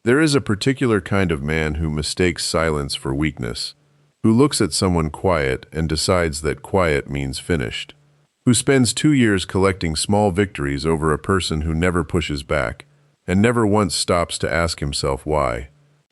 There is a particular kind of man who mistakes silence for weakness, who looks at someone quiet and decides that quiet means finished, who spends 2 years collecting small victories over a person who never pushes back and never once stops to ask himself why.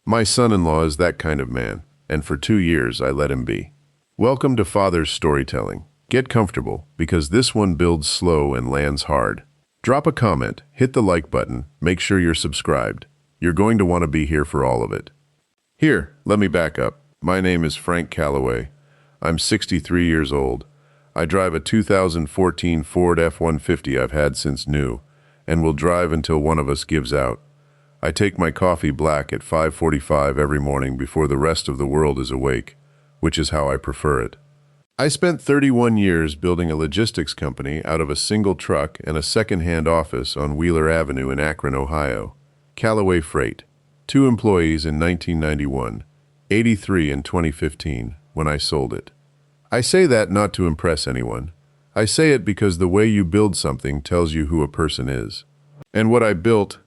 My son-in-law is that kind of man, and for 2 years I let him be. Welcome to Father's Storytelling. Get comfortable, because this one builds slow and lands hard. Drop a comment, hit the like button, make sure you're subscribed. You're going to want to be here for all of it. Here, let me back up. My name is Frank Calloway. I'm 63 years old. I drive a 2014 Ford F-150 I've had since new, and will drive until one of us gives out. I take my coffee black at 5:45 every morning before the rest of the world is awake, which is how I prefer it. I spent 31 years building a logistics company out of a single truck and a second-hand office on Wheeler Avenue in Akron, Ohio. Calloway Freight. 2 employees in 1991, 83 in 2015, when I sold it. I say that not to impress anyone. I say it because the way you build something tells you who a person is. And what I built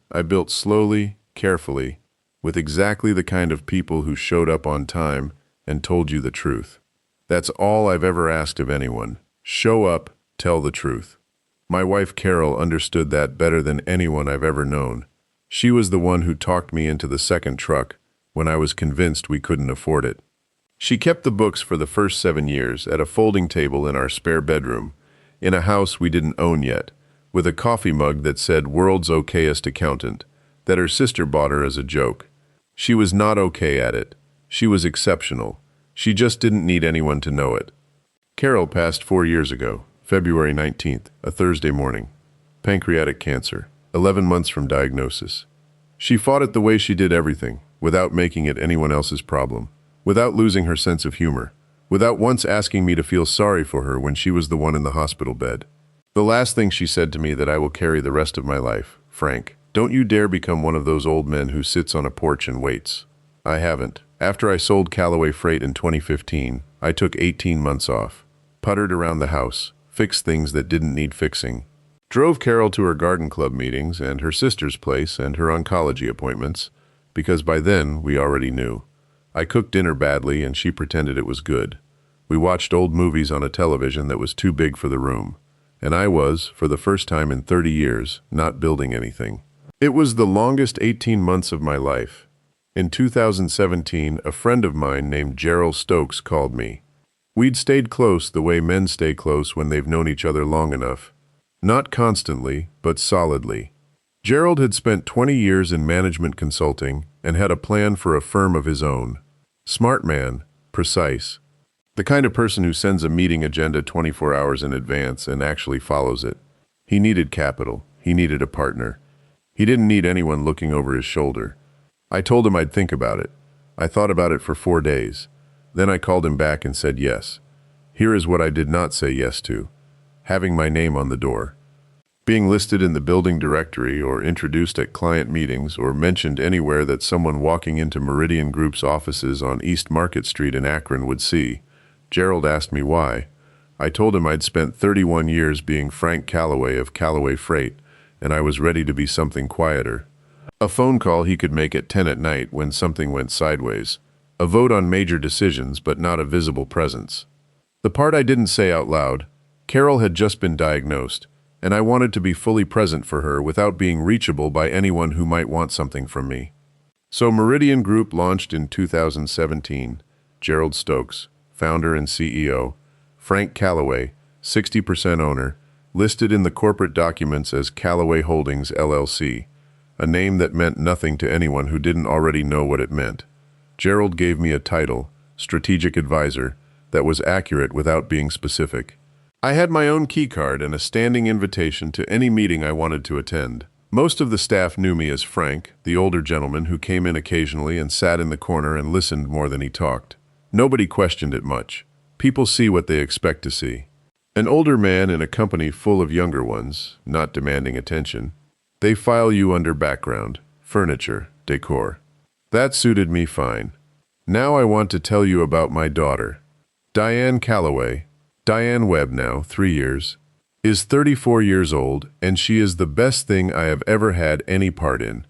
slowly, carefully, with exactly the kind of people who showed up on time and told you the truth. That's all I've ever asked of anyone. Show up, tell the truth. My wife Carol understood that better than anyone I've ever known. She was the one who talked me into the second truck when I was convinced we couldn't afford it. She kept the books for the first 7 years at a folding table in our spare bedroom, in a house we didn't own yet, with a coffee mug that said "World's Okayest Accountant," that her sister bought her as a joke. She was not okay at it. She was exceptional. She just didn't need anyone to know it. Carol passed 4 years ago, February 19th, a Thursday morning. Pancreatic cancer, 11 months from diagnosis. She fought it the way she did everything, without making it anyone else's problem, without losing her sense of humor, without once asking me to feel sorry for her when she was the one in the hospital bed. The last thing she said to me that I will carry the rest of my life: "Frank, don't you dare become one of those old men who sits on a porch and waits." I haven't. After I sold Calloway Freight in 2015, I took 18 months off, puttered around the house, fixed things that didn't need fixing, drove Carol to her garden club meetings and her sister's place and her oncology appointments, because by then we already knew. I cooked dinner badly and she pretended it was good. We watched old movies on a television that was too big for the room, and I was, for the first time in 30 years, not building anything. It was the longest 18 months of my life. In 2017, a friend of mine named Gerald Stokes called me. We'd stayed close the way men stay close when they've known each other long enough. Not constantly, but solidly. Gerald had spent 20 years in management consulting and had a plan for a firm of his own. Smart man, precise. The kind of person who sends a meeting agenda 24 hours in advance and actually follows it. He needed capital. He needed a partner. He didn't need anyone looking over his shoulder. I told him I'd think about it. I thought about it for 4 days. Then I called him back and said yes. Here is what I did not say yes to: having my name on the door. Being listed in the building directory or introduced at client meetings or mentioned anywhere that someone walking into Meridian Group's offices on East Market Street in Akron would see. Gerald asked me why. I told him I'd spent 31 years being Frank Calloway of Calloway Freight, and I was ready to be something quieter. A phone call he could make at 10 at night when something went sideways. A vote on major decisions, but not a visible presence. The part I didn't say out loud: Carol had just been diagnosed, and I wanted to be fully present for her without being reachable by anyone who might want something from me. So Meridian Group launched in 2017. Gerald Stokes, founder and CEO. Frank Calloway, 60% owner, listed in the corporate documents as Calloway Holdings, LLC. A name that meant nothing to anyone who didn't already know what it meant. Gerald gave me a title, Strategic Advisor, that was accurate without being specific. I had my own key card and a standing invitation to any meeting I wanted to attend. Most of the staff knew me as Frank, the older gentleman who came in occasionally and sat in the corner and listened more than he talked. Nobody questioned it much. People see what they expect to see. An older man in a company full of younger ones, not demanding attention. They file you under background, furniture, decor. That suited me fine. Now I want to tell you about my daughter. Diane Calloway, Diane Webb now, 3 years, is 34 years old, and she is the best thing I have ever had any part in.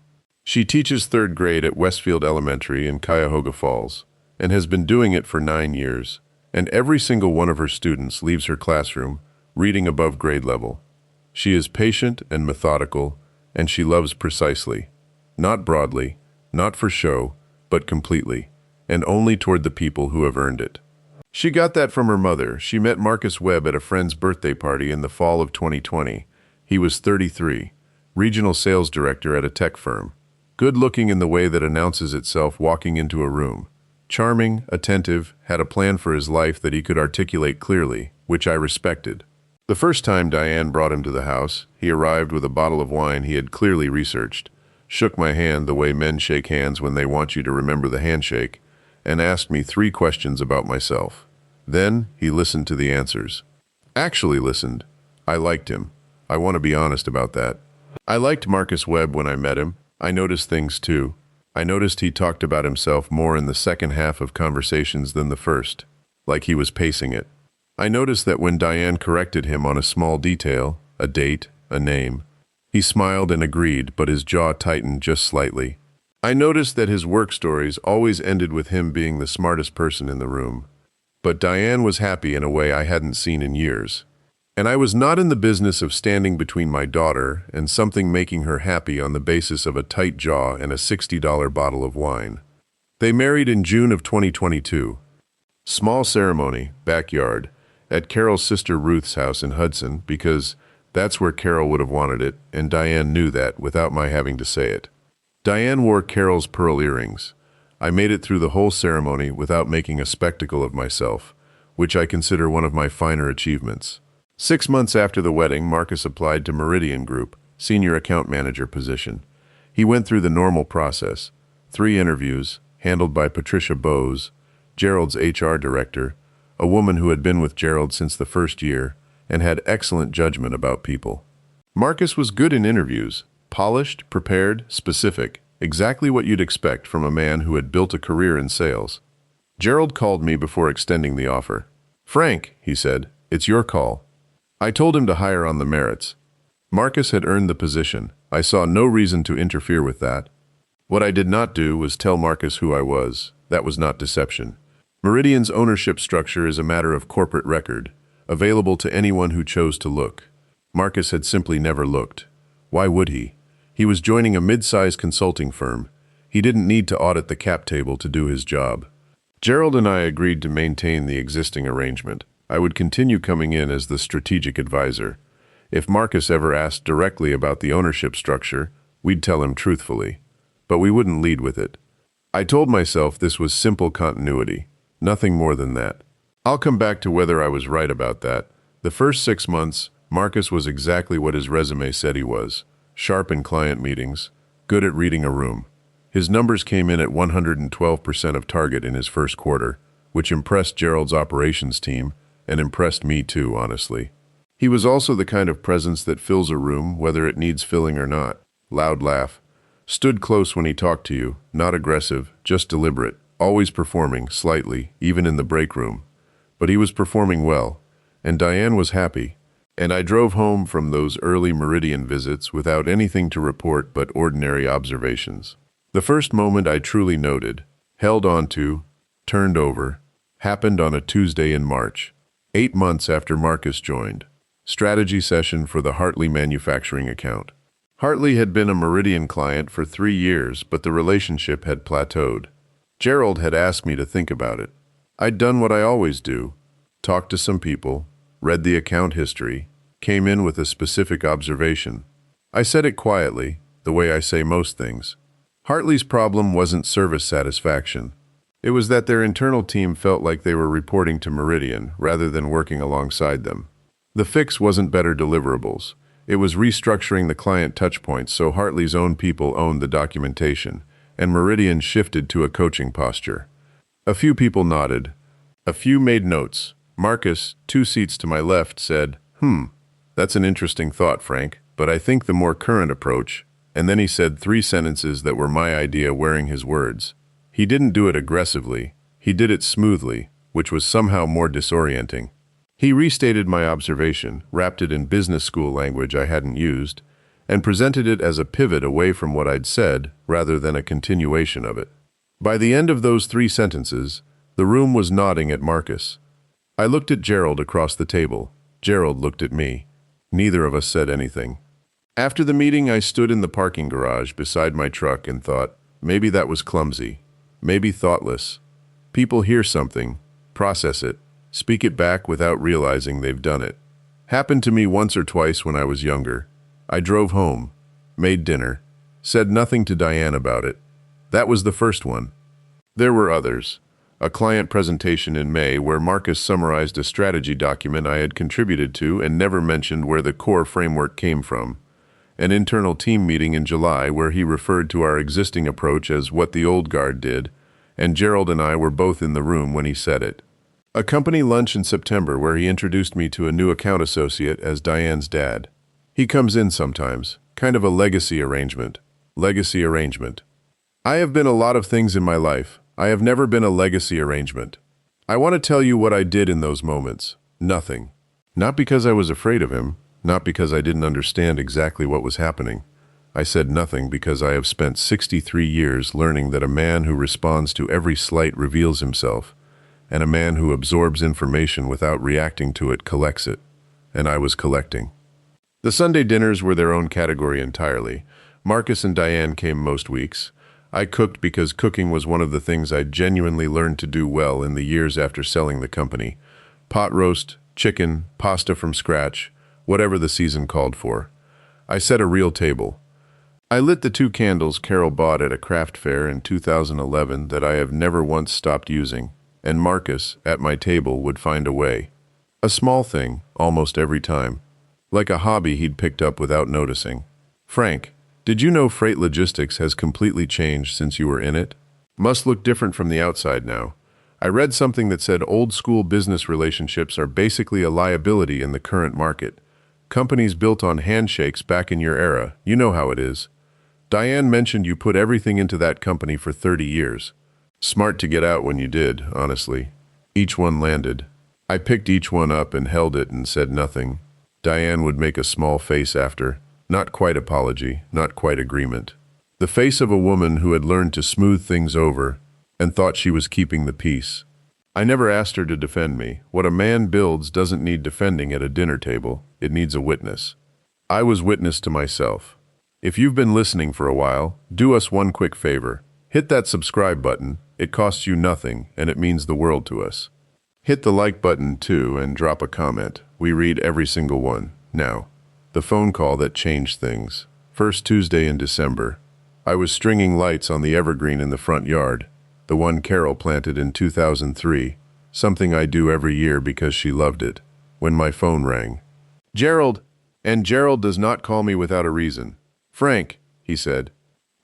She teaches third grade at Westfield Elementary in Cuyahoga Falls, and has been doing it for 9 years, and every single one of her students leaves her classroom reading above grade level. She is patient and methodical, and she loves precisely. Not broadly, not for show, but completely, and only toward the people who have earned it. She got that from her mother. She met Marcus Webb at a friend's birthday party in the fall of 2020. He was 33, regional sales director at a tech firm. Good-looking in the way that announces itself walking into a room. Charming, attentive, had a plan for his life that he could articulate clearly, which I respected. The first time Diane brought him to the house, he arrived with a bottle of wine he had clearly researched, shook my hand the way men shake hands when they want you to remember the handshake, and asked me 3 questions about myself. Then he listened to the answers. Actually listened. I liked him. I want to be honest about that. I liked Marcus Webb when I met him. I noticed things too. I noticed he talked about himself more in the second half of conversations than the first, like he was pacing it. I noticed that when Diane corrected him on a small detail, a date, a name, he smiled and agreed, but his jaw tightened just slightly. I noticed that his work stories always ended with him being the smartest person in the room. But Diane was happy in a way I hadn't seen in years. And I was not in the business of standing between my daughter and something making her happy on the basis of a tight jaw and a $60 bottle of wine. They married in June of 2022. Small ceremony, backyard, at Carol's sister Ruth's house in Hudson, because that's where Carol would have wanted it, and Diane knew that without my having to say it. Diane wore Carol's pearl earrings. I made it through the whole ceremony without making a spectacle of myself, which I consider one of my finer achievements. 6 months after the wedding, Marcus applied to Meridian Group, senior account manager position. He went through the normal process, 3 interviews, handled by Patricia Bowes, Gerald's HR director, a woman who had been with Gerald since the first year and had excellent judgment about people. Marcus was good in interviews, polished, prepared, specific, exactly what you'd expect from a man who had built a career in sales. Gerald called me before extending the offer. "Frank," he said, "it's your call." I told him to hire on the merits. Marcus had earned the position. I saw no reason to interfere with that. What I did not do was tell Marcus who I was. That was not deception. Meridian's ownership structure is a matter of corporate record, available to anyone who chose to look. Marcus had simply never looked. Why would he? He was joining a mid-sized consulting firm. He didn't need to audit the cap table to do his job. Gerald and I agreed to maintain the existing arrangement. I would continue coming in as the strategic advisor. If Marcus ever asked directly about the ownership structure, we'd tell him truthfully. But we wouldn't lead with it. I told myself this was simple continuity, nothing more than that. I'll come back to whether I was right about that. The first 6 months, Marcus was exactly what his resume said he was. Sharp in client meetings, good at reading a room. His numbers came in at 112% of target in his first quarter, which impressed Gerald's operations team, and impressed me too, honestly. He was also the kind of presence that fills a room whether it needs filling or not. Loud laugh. Stood close when he talked to you, not aggressive, just deliberate, always performing, slightly, even in the break room. But he was performing well, and Diane was happy, and I drove home from those early Meridian visits without anything to report but ordinary observations. The first moment I truly noted, held on to, turned over, happened on a Tuesday in March. 8 months after Marcus joined. Strategy session for the Hartley manufacturing account. Hartley had been a Meridian client for 3 years, but the relationship had plateaued. Gerald had asked me to think about it. I'd done what I always do. Talked to some people, read the account history, came in with a specific observation. I said it quietly, the way I say most things. Hartley's problem wasn't service satisfaction. It was that their internal team felt like they were reporting to Meridian rather than working alongside them. The fix wasn't better deliverables. It was restructuring the client touchpoints so Hartley's own people owned the documentation, and Meridian shifted to a coaching posture. A few people nodded. A few made notes. Marcus, 2 seats to my left, said, that's an interesting thought, Frank, but I think the more current approach, and then he said 3 sentences that were my idea wearing his words. He didn't do it aggressively, he did it smoothly, which was somehow more disorienting. He restated my observation, wrapped it in business school language I hadn't used, and presented it as a pivot away from what I'd said rather than a continuation of it. By the end of those 3 sentences, the room was nodding at Marcus. I looked at Gerald across the table. Gerald looked at me. Neither of us said anything. After the meeting, I stood in the parking garage beside my truck and thought, maybe that was clumsy, maybe thoughtless. People hear something, process it, speak it back without realizing they've done it. Happened to me once or twice when I was younger. I drove home, made dinner, said nothing to Diane about it. That was the first one. There were others. A client presentation in May where Marcus summarized a strategy document I had contributed to and never mentioned where the core framework came from. An internal team meeting in July where he referred to our existing approach as what the old guard did, and Gerald and I were both in the room when he said it. A company lunch in September where he introduced me to a new account associate as Diane's dad. He comes in sometimes, kind of a legacy arrangement. Legacy arrangement. I have been a lot of things in my life. I have never been a legacy arrangement. I want to tell you what I did in those moments. Nothing. Not because I was afraid of him, not because I didn't understand exactly what was happening. I said nothing because I have spent 63 years learning that a man who responds to every slight reveals himself, and a man who absorbs information without reacting to it collects it. And I was collecting. The Sunday dinners were their own category entirely. Marcus and Diane came most weeks. I cooked because cooking was one of the things I genuinely learned to do well in the years after selling the company. Pot roast, chicken, pasta from scratch, whatever the season called for. I set a real table. I lit the 2 candles Carol bought at a craft fair in 2011 that I have never once stopped using, and Marcus, at my table, would find a way. A small thing, almost every time. Like a hobby he'd picked up without noticing. Frank, did you know freight logistics has completely changed since you were in it? Must look different from the outside now. I read something that said old-school business relationships are basically a liability in the current market. Companies built on handshakes back in your era, you know how it is. Diane mentioned you put everything into that company for 30 years. Smart to get out when you did, honestly. Each one landed. I picked each one up and held it and said nothing. Diane would make a small face after. Not quite apology, not quite agreement. The face of a woman who had learned to smooth things over and thought she was keeping the peace. I never asked her to defend me. What a man builds doesn't need defending at a dinner table. It needs a witness. I was witness to myself. If you've been listening for a while, do us one quick favor. Hit that subscribe button. It costs you nothing, and it means the world to us. Hit the like button, too, and drop a comment. We read every single one. Now, the phone call that changed things. First Tuesday in December. I was stringing lights on the evergreen in the front yard, the one Carol planted in 2003, something I do every year because she loved it, when my phone rang. Gerald, and Gerald does not call me without a reason. Frank, he said,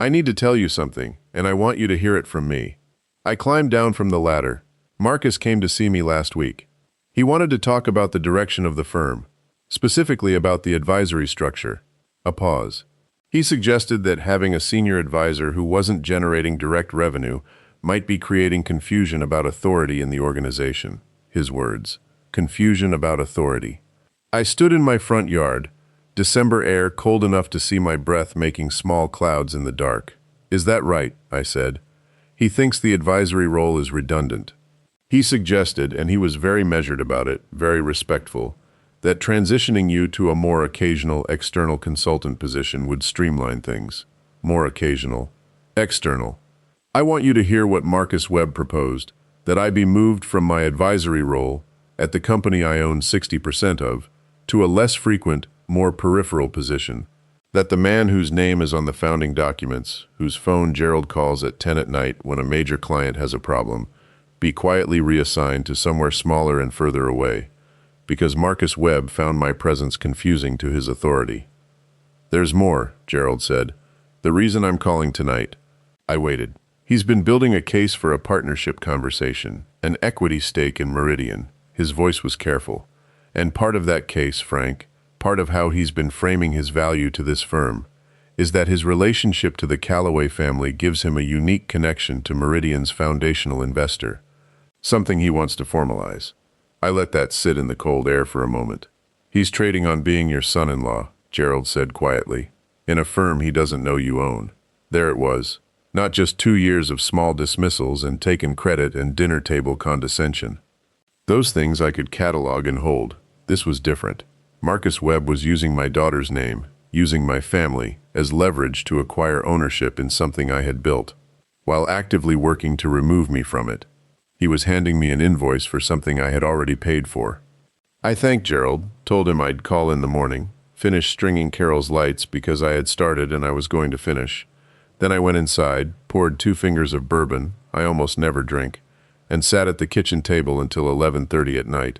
I need to tell you something, and I want you to hear it from me. I climbed down from the ladder. Marcus came to see me last week. He wanted to talk about the direction of the firm. Specifically about the advisory structure. A pause. He suggested that having a senior advisor who wasn't generating direct revenue might be creating confusion about authority in the organization. His words. Confusion about authority. I stood in my front yard, December air cold enough to see my breath making small clouds in the dark. Is that right? I said. He thinks the advisory role is redundant. He suggested, and he was very measured about it, very respectful, that transitioning you to a more occasional external consultant position would streamline things. More occasional. External. I want you to hear what Marcus Webb proposed, that I be moved from my advisory role, at the company I own 60% of, to a less frequent, more peripheral position. That the man whose name is on the founding documents, whose phone Gerald calls at 10 at night when a major client has a problem, be quietly reassigned to somewhere smaller and further away. Because Marcus Webb found my presence confusing to his authority. There's more, Gerald said. The reason I'm calling tonight. I waited. He's been building a case for a partnership conversation, an equity stake in Meridian. His voice was careful. And part of that case, Frank, part of how he's been framing his value to this firm, is that his relationship to the Callaway family gives him a unique connection to Meridian's foundational investor. Something he wants to formalize. I let that sit in the cold air for a moment. He's trading on being your son-in-law, Gerald said quietly. in a firm he doesn't know you own. There it was. Not just 2 years of small dismissals and taken credit and dinner table condescension. Those things I could catalog and hold. This was different. Marcus Webb was using my daughter's name, using my family, as leverage to acquire ownership in something I had built, while actively working to remove me from it. He was handing me an invoice for something I had already paid for. I thanked Gerald, told him I'd call in the morning, finished stringing Carol's lights because I had started and I was going to finish. Then I went inside, poured 2 fingers of bourbon, I almost never drink, and sat at the kitchen table until 11:30 at night.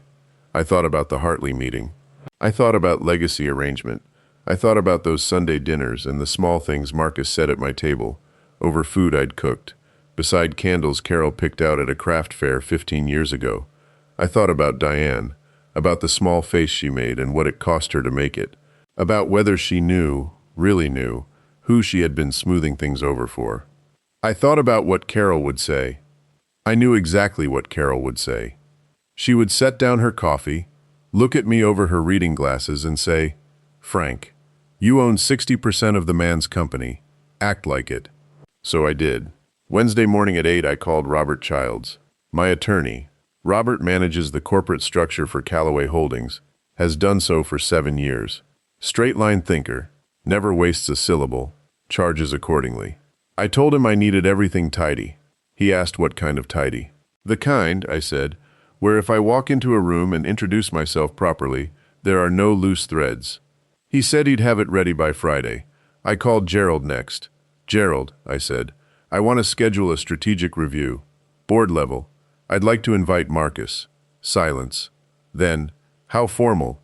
I thought about the Hartley meeting. I thought about legacy arrangement. I thought about those Sunday dinners and the small things Marcus said at my table, over food I'd cooked, beside candles Carol picked out at a craft fair 15 years ago. I thought about Diane, about the small face she made and what it cost her to make it, about whether she knew, really knew, who she had been smoothing things over for. I thought about what Carol would say. I knew exactly what Carol would say. She would set down her coffee, look at me over her reading glasses and say, "Frank, you own 60% of the man's company. Act like it." So I did. Wednesday morning at 8 I called Robert Childs, my attorney. Robert manages the corporate structure for Callaway Holdings, has done so for 7 years. Straight-line thinker, never wastes a syllable, charges accordingly. I told him I needed everything tidy. He asked what kind of tidy. The kind, I said, where if I walk into a room and introduce myself properly, there are no loose threads. He said he'd have it ready by Friday. I called Gerald next. "Gerald," I said, "I want to schedule a strategic review. Board level. I'd like to invite Marcus." Silence. Then, "How formal?"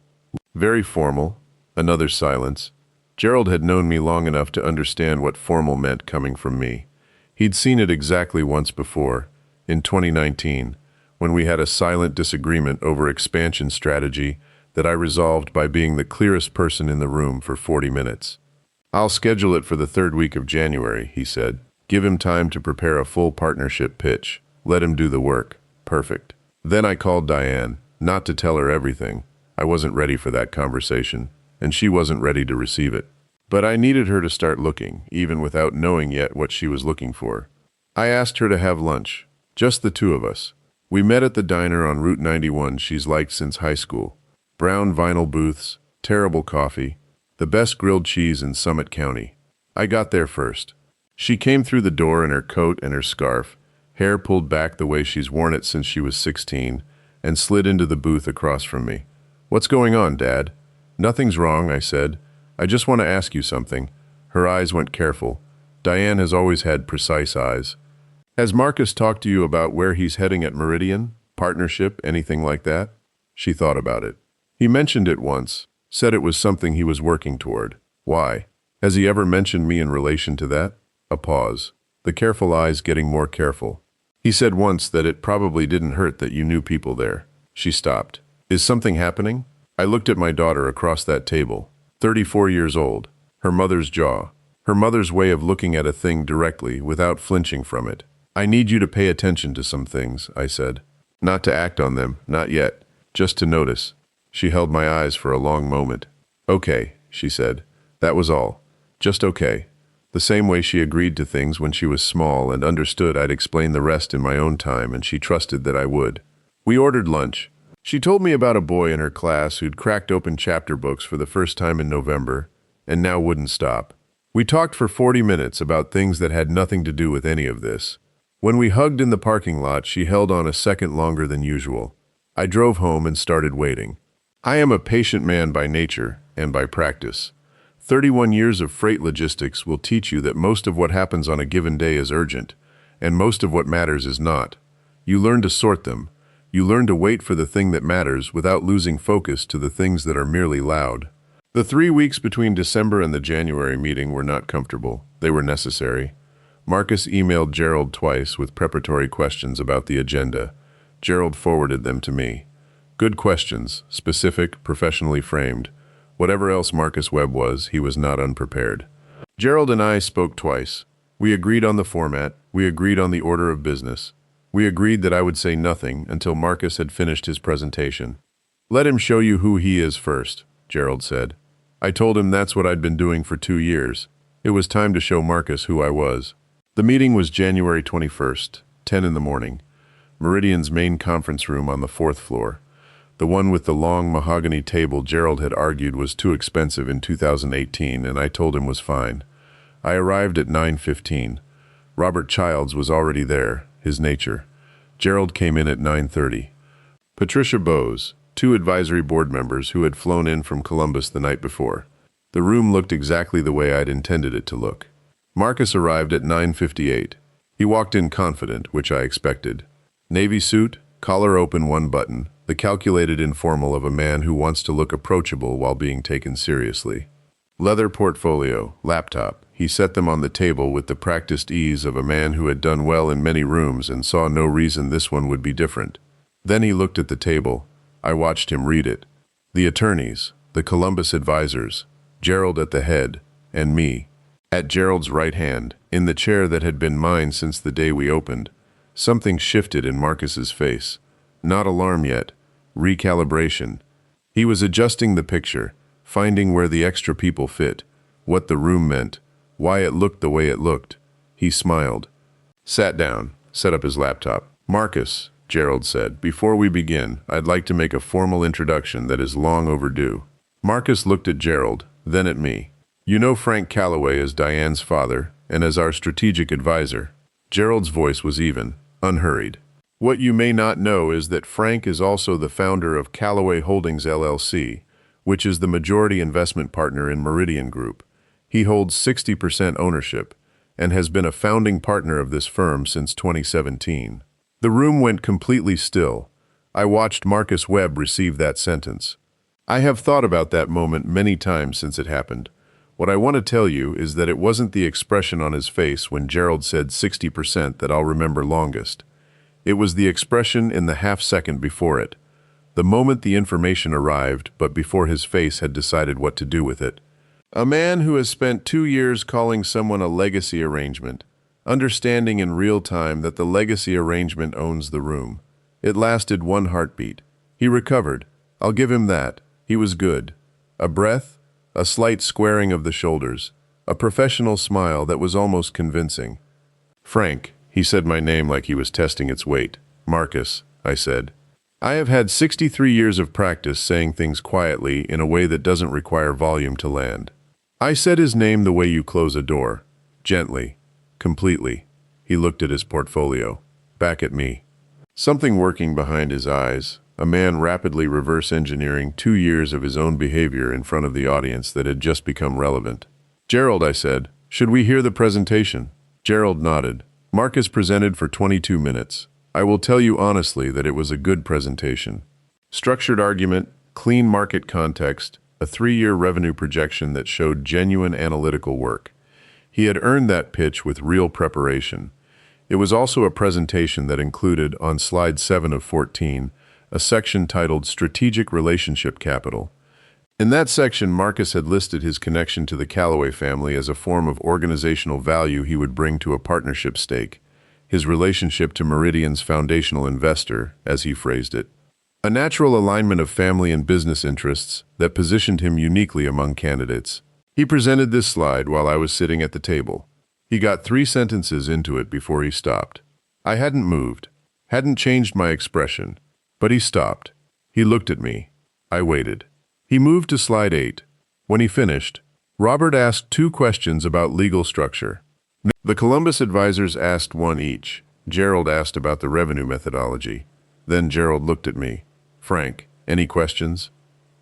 "Very formal." Another silence. Gerald had known me long enough to understand what formal meant coming from me. He'd seen it exactly once before, in 2019, when we had a silent disagreement over expansion strategy that I resolved by being the clearest person in the room for 40 minutes. "I'll schedule it for the 3rd week of January," he said. "Give him time to prepare a full partnership pitch. Let him do the work." Perfect. Then I called Diane, not to tell her everything. I wasn't ready for that conversation, and she wasn't ready to receive it. But I needed her to start looking, even without knowing yet what she was looking for. I asked her to have lunch, just the 2 of us. We met at the diner on Route 91 she's liked since high school. Brown vinyl booths, terrible coffee, the best grilled cheese in Summit County. I got there first. She came through the door in her coat and her scarf, hair pulled back the way she's worn it since she was 16, and slid into the booth across from me. "What's going on, Dad?" "Nothing's wrong," I said. "I just want to ask you something." Her eyes went careful. Diane has always had precise eyes. "Has Marcus talked to you about where he's heading at Meridian? Partnership, anything like that?" She thought about it. "He mentioned it once, said it was something he was working toward." "Why? Has he ever mentioned me in relation to that?" A pause. The careful eyes getting more careful. "He said once that it probably didn't hurt that you knew people there." She stopped. "Is something happening?" I looked at my daughter across that table, 34 years old, her mother's jaw, her mother's way of looking at a thing directly without flinching from it. "I need you to pay attention to some things," I said. "Not to act on them, not yet, just to notice." She held my eyes for a long moment. "Okay," she said. That was all. Just okay. The same way she agreed to things when she was small and understood I'd explain the rest in my own time, and she trusted that I would. We ordered lunch. She told me about a boy in her class who'd cracked open chapter books for the first time in November, and now wouldn't stop. We talked for 40 minutes about things that had nothing to do with any of this. When we hugged in the parking lot, she held on a second longer than usual. I drove home and started waiting. I am a patient man by nature and by practice. 31 years of freight logistics will teach you that most of what happens on a given day is urgent, and most of what matters is not. You learn to sort them. You learn to wait for the thing that matters without losing focus to the things that are merely loud. The 3 weeks between December and the January meeting were not comfortable. They were necessary. Marcus emailed Gerald twice with preparatory questions about the agenda. Gerald forwarded them to me. Good questions, specific, professionally framed. Whatever else Marcus Webb was, he was not unprepared. Gerald and I spoke twice. We agreed on the format. We agreed on the order of business. We agreed that I would say nothing until Marcus had finished his presentation. "Let him show you who he is first," Gerald said. I told him that's what I'd been doing for 2 years. It was time to show Marcus who I was. The meeting was January 21st, 10 in the morning. Meridian's main conference room on the 4th floor. The one with the long mahogany table Gerald had argued was too expensive in 2018, and I told him was fine. I arrived at 9:15. Robert Childs was already there, his nature. Gerald came in at 9:30. Patricia Bowes, 2 advisory board members who had flown in from Columbus the night before. The room looked exactly the way I'd intended it to look. Marcus arrived at 9:58. He walked in confident, which I expected. Navy suit, collar open 1 button, the calculated informal of a man who wants to look approachable while being taken seriously. Leather portfolio, laptop. He set them on the table with the practiced ease of a man who had done well in many rooms and saw no reason this one would be different. Then he looked at the table. I watched him read it. The attorneys, the Columbus advisors, Gerald at the head, and me. At Gerald's right hand, in the chair that had been mine since the day we opened, something shifted in Marcus's face. Not alarm yet. Recalibration. He was adjusting the picture, finding where the extra people fit, what the room meant, why it looked the way it looked. He smiled. Sat down, set up his laptop. Marcus, Gerald said, before we begin, I'd like to make a formal introduction that is long overdue. Marcus looked at Gerald, then at me. You know Frank Calloway as Diane's father, and as our strategic advisor. Gerald's voice was even, unhurried. What you may not know is that Frank is also the founder of Calloway Holdings LLC, which is the majority investment partner in Meridian Group. He holds 60% ownership, and has been a founding partner of this firm since 2017. The room went completely still. I watched Marcus Webb receive that sentence. I have thought about that moment many times since it happened. What I want to tell you is that it wasn't the expression on his face when Gerald said 60% that I'll remember longest. It was the expression in the half-second before it. The moment the information arrived, but before his face had decided what to do with it. A man who has spent 2 years calling someone a legacy arrangement, understanding in real time that the legacy arrangement owns the room. It lasted 1 heartbeat. He recovered. I'll give him that. He was good. A breath, a slight squaring of the shoulders, a professional smile that was almost convincing. Frank, he said my name like he was testing its weight. Marcus, I said. I have had 63 years of practice saying things quietly in a way that doesn't require volume to land. I said his name the way you close a door. Gently. Completely. He looked at his portfolio. Back at me. Something working behind his eyes. A man rapidly reverse engineering 2 years of his own behavior in front of the audience that had just become relevant. Gerald, I said, should we hear the presentation? Gerald nodded. Marcus presented for 22 minutes. I will tell you honestly that it was a good presentation. Structured argument, clean market context, a 3-year revenue projection that showed genuine analytical work. He had earned that pitch with real preparation. It was also a presentation that included, on slide 7 of 14, a section titled Strategic Relationship Capital. In that section, Marcus had listed his connection to the Calloway family as a form of organizational value he would bring to a partnership stake, his relationship to Meridian's foundational investor, as he phrased it. A natural alignment of family and business interests that positioned him uniquely among candidates. He presented this slide while I was sitting at the table. He got 3 sentences into it before he stopped. I hadn't moved, hadn't changed my expression, but he stopped. He looked at me. I waited. He moved to slide 8. When he finished, Robert asked 2 questions about legal structure. The Columbus advisors asked 1 each. Gerald asked about the revenue methodology. Then Gerald looked at me. Frank, any questions?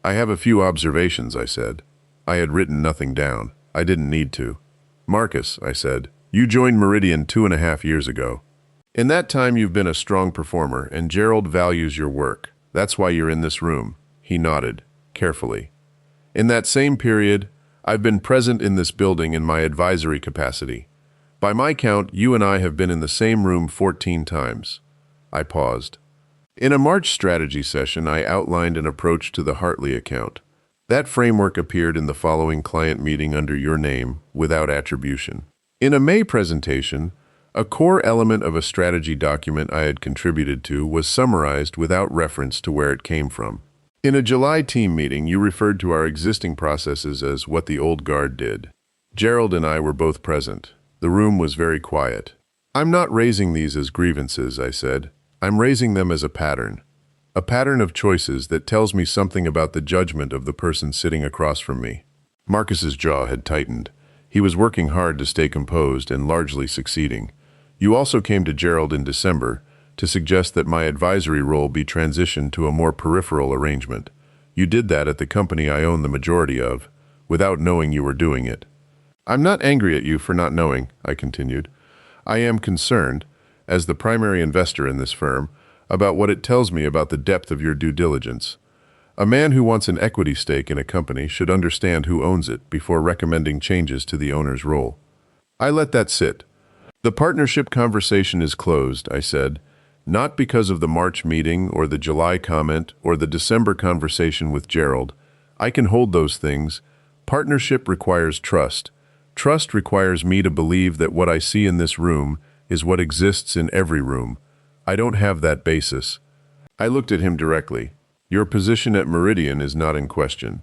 I have a few observations, I said. I had written nothing down. I didn't need to. Marcus, I said, you joined Meridian 2.5 years ago. In that time you've been a strong performer, and Gerald values your work. That's why you're in this room. He nodded, carefully. In that same period, I've been present in this building in my advisory capacity. By my count, you and I have been in the same room 14 times. I paused. In a March strategy session, I outlined an approach to the Hartley account. That framework appeared in the following client meeting under your name, without attribution. In a May presentation, a core element of a strategy document I had contributed to was summarized without reference to where it came from. In a July team meeting, you referred to our existing processes as what the old guard did. Gerald and I were both present. The room was very quiet. I'm not raising these as grievances, I said. I'm raising them as a pattern. A pattern of choices that tells me something about the judgment of the person sitting across from me. Marcus's jaw had tightened. He was working hard to stay composed and largely succeeding. You also came to Gerald in December to suggest that my advisory role be transitioned to a more peripheral arrangement. You did that at the company I own the majority of, without knowing you were doing it. I'm not angry at you for not knowing, I continued. I am concerned, as the primary investor in this firm, about what it tells me about the depth of your due diligence. A man who wants an equity stake in a company should understand who owns it before recommending changes to the owner's role. I let that sit. The partnership conversation is closed, I said, not because of the March meeting or the July comment or the December conversation with Gerald. I can hold those things. Partnership requires trust. Trust requires me to believe that what I see in this room is what exists in every room. I don't have that basis. I looked at him directly. Your position at Meridian is not in question.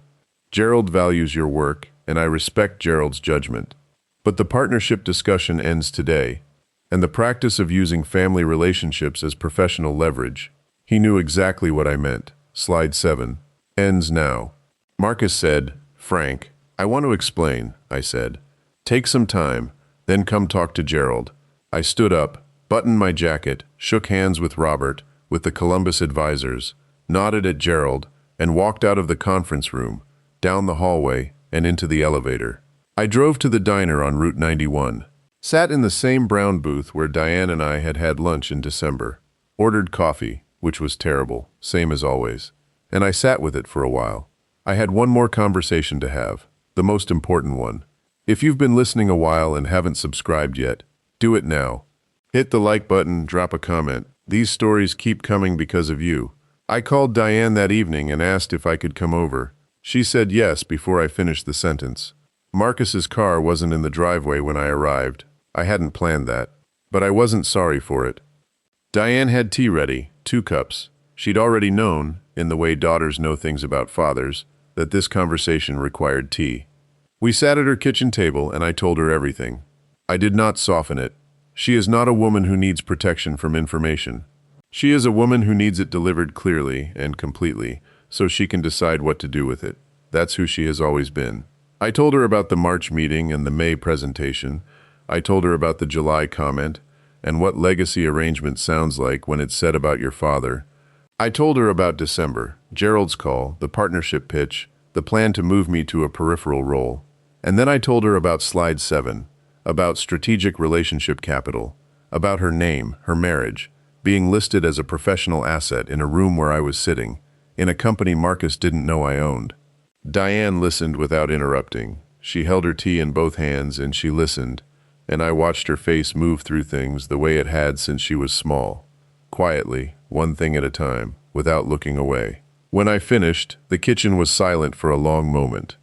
Gerald values your work, and I respect Gerald's judgment. But the partnership discussion ends today, and the practice of using family relationships as professional leverage. He knew exactly what I meant. Slide 7. Ends now. Marcus said, Frank, I want to explain, I said. Take some time, then come talk to Gerald. I stood up, buttoned my jacket, shook hands with Robert, with the Columbus advisors, nodded at Gerald, and walked out of the conference room, down the hallway, and into the elevator. I drove to the diner on Route 91. Sat in the same brown booth where Diane and I had had lunch in December. Ordered coffee, which was terrible, same as always. And I sat with it for a while. I had one more conversation to have, the most important one. If you've been listening a while and haven't subscribed yet, do it now. Hit the like button, drop a comment. These stories keep coming because of you. I called Diane that evening and asked if I could come over. She said yes before I finished the sentence. Marcus's car wasn't in the driveway when I arrived. I hadn't planned that, but I wasn't sorry for it. Diane had tea ready, 2 cups. She'd already known, in the way daughters know things about fathers, that this conversation required tea. We sat at her kitchen table and I told her everything. I did not soften it. She is not a woman who needs protection from information. She is a woman who needs it delivered clearly and completely, so she can decide what to do with it. That's who she has always been. I told her about the March meeting and the May presentation. I told her about the July comment and what legacy arrangement sounds like when it's said about your father. I told her about December, Gerald's call, the partnership pitch, the plan to move me to a peripheral role. And then I told her about slide 7, about strategic relationship capital, about her name, her marriage, being listed as a professional asset in a room where I was sitting, in a company Marcus didn't know I owned. Diane listened without interrupting. She held her tea in both hands and she listened, and I watched her face move through things the way it had since she was small, quietly, one thing at a time, without looking away. When I finished, the kitchen was silent for a long moment.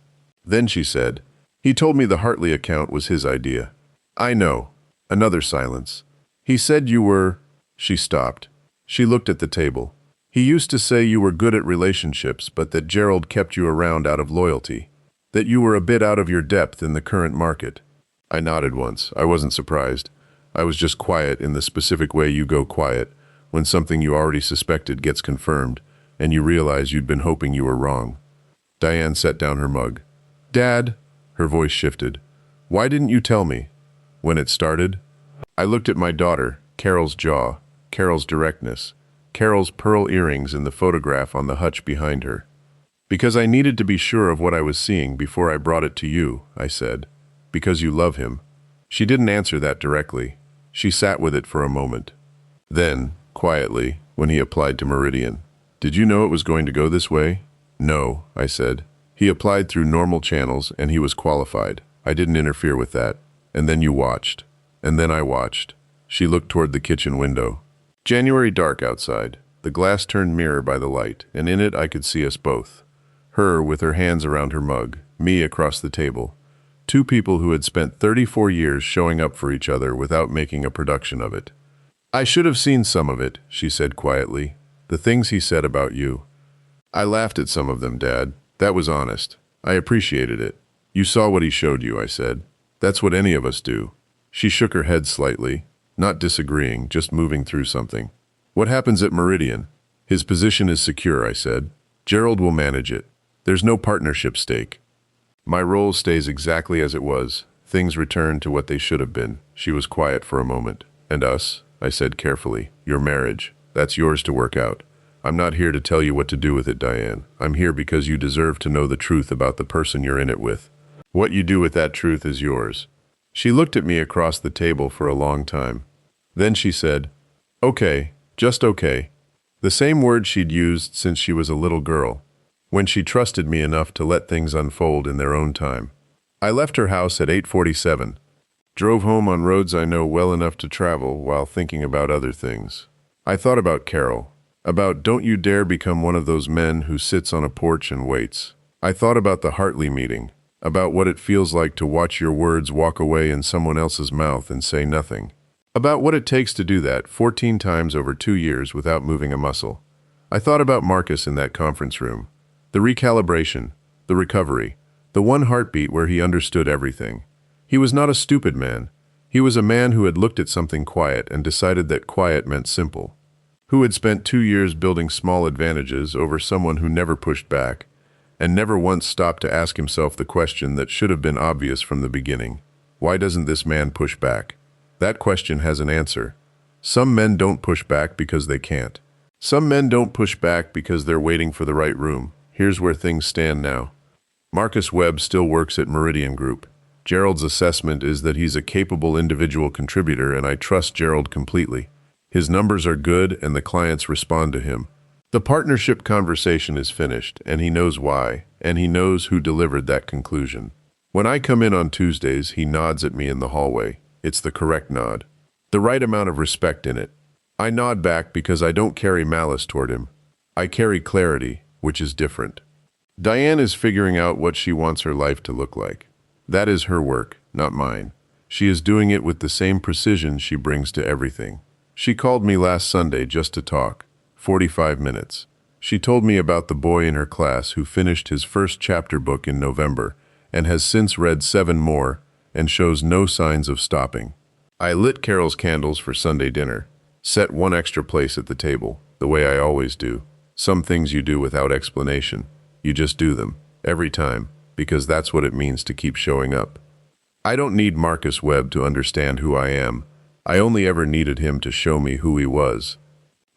Then she said, "He told me the Hartley account was his idea." "I know." Another silence. "He said you were—" She stopped. She looked at the table. "He used to say you were good at relationships, but that Gerald kept you around out of loyalty. That you were a bit out of your depth in the current market." I nodded once. I wasn't surprised. I was just quiet in the specific way you go quiet when something you already suspected gets confirmed and you realize you'd been hoping you were wrong. Diane set down her mug. "Dad," her voice shifted, "why didn't you tell me? When it started?" I looked at my daughter, Carol's jaw, Carol's directness, Carol's pearl earrings in the photograph on the hutch behind her. "Because I needed to be sure of what I was seeing before I brought it to you," I said. "Because you love him." She didn't answer that directly. She sat with it for a moment. Then, quietly, when he applied to Meridian, "Did you know it was going to go this way?" "No," I said. "He applied through normal channels and he was qualified. I didn't interfere with that. And then you watched. And then I watched." She looked toward the kitchen window. January dark outside, the glass-turned mirror by the light, and in it I could see us both. Her with her hands around her mug, me across the table. 2 people who had spent 34 years showing up for each other without making a production of it. "I should have seen some of it," she said quietly. "The things he said about you." I laughed at some of them, Dad. That was honest. I appreciated it. You saw what he showed you, I said. That's what any of us do. She shook her head slightly, not disagreeing, just moving through something. What happens at Meridian? His position is secure, I said. Gerald will manage it. There's no partnership stake. My role stays exactly as it was. Things return to what they should have been. She was quiet for a moment. And us? I said carefully. Your marriage. That's yours to work out. I'm not here to tell you what to do with it, Diane. I'm here because you deserve to know the truth about the person you're in it with. What you do with that truth is yours. She looked at me across the table for a long time. Then she said, okay, just okay. The same word she'd used since she was a little girl, when she trusted me enough to let things unfold in their own time. I left her house at 8:47, drove home on roads I know well enough to travel while thinking about other things. I thought about Carol, about don't you dare become one of those men who sits on a porch and waits. I thought about the Hartley meeting, about what it feels like to watch your words walk away in someone else's mouth and say nothing. About what it takes to do that 14 times over 2 years without moving a muscle. I thought about Marcus in that conference room. The recalibration, the recovery, the one heartbeat where he understood everything. He was not a stupid man. He was a man who had looked at something quiet and decided that quiet meant simple. Who had spent 2 years building small advantages over someone who never pushed back, and never once stopped to ask himself the question that should have been obvious from the beginning. Why doesn't this man push back? That question has an answer. Some men don't push back because they can't. Some men don't push back because they're waiting for the right room. Here's where things stand now. Marcus Webb still works at Meridian Group. Gerald's assessment is that he's a capable individual contributor, and I trust Gerald completely. His numbers are good, and the clients respond to him. The partnership conversation is finished, and he knows why, and he knows who delivered that conclusion. When I come in on Tuesdays, he nods at me in the hallway. It's the correct nod. The right amount of respect in it. I nod back because I don't carry malice toward him. I carry clarity, which is different. Diane is figuring out what she wants her life to look like. That is her work, not mine. She is doing it with the same precision she brings to everything. She called me last Sunday just to talk. 45 minutes. She told me about the boy in her class who finished his first chapter book in November and has since read 7 more and shows no signs of stopping. I lit Carol's candles for Sunday dinner, set 1 extra place at the table, the way I always do. Some things you do without explanation. You just do them, every time, because that's what it means to keep showing up. I don't need Marcus Webb to understand who I am. I only ever needed him to show me who he was.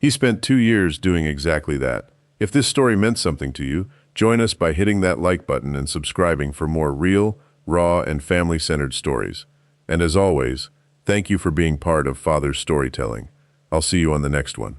He spent 2 years doing exactly that. If this story meant something to you, join us by hitting that like button and subscribing for more real, raw, and family-centered stories. And as always, thank you for being part of Father's storytelling. I'll see you on the next one.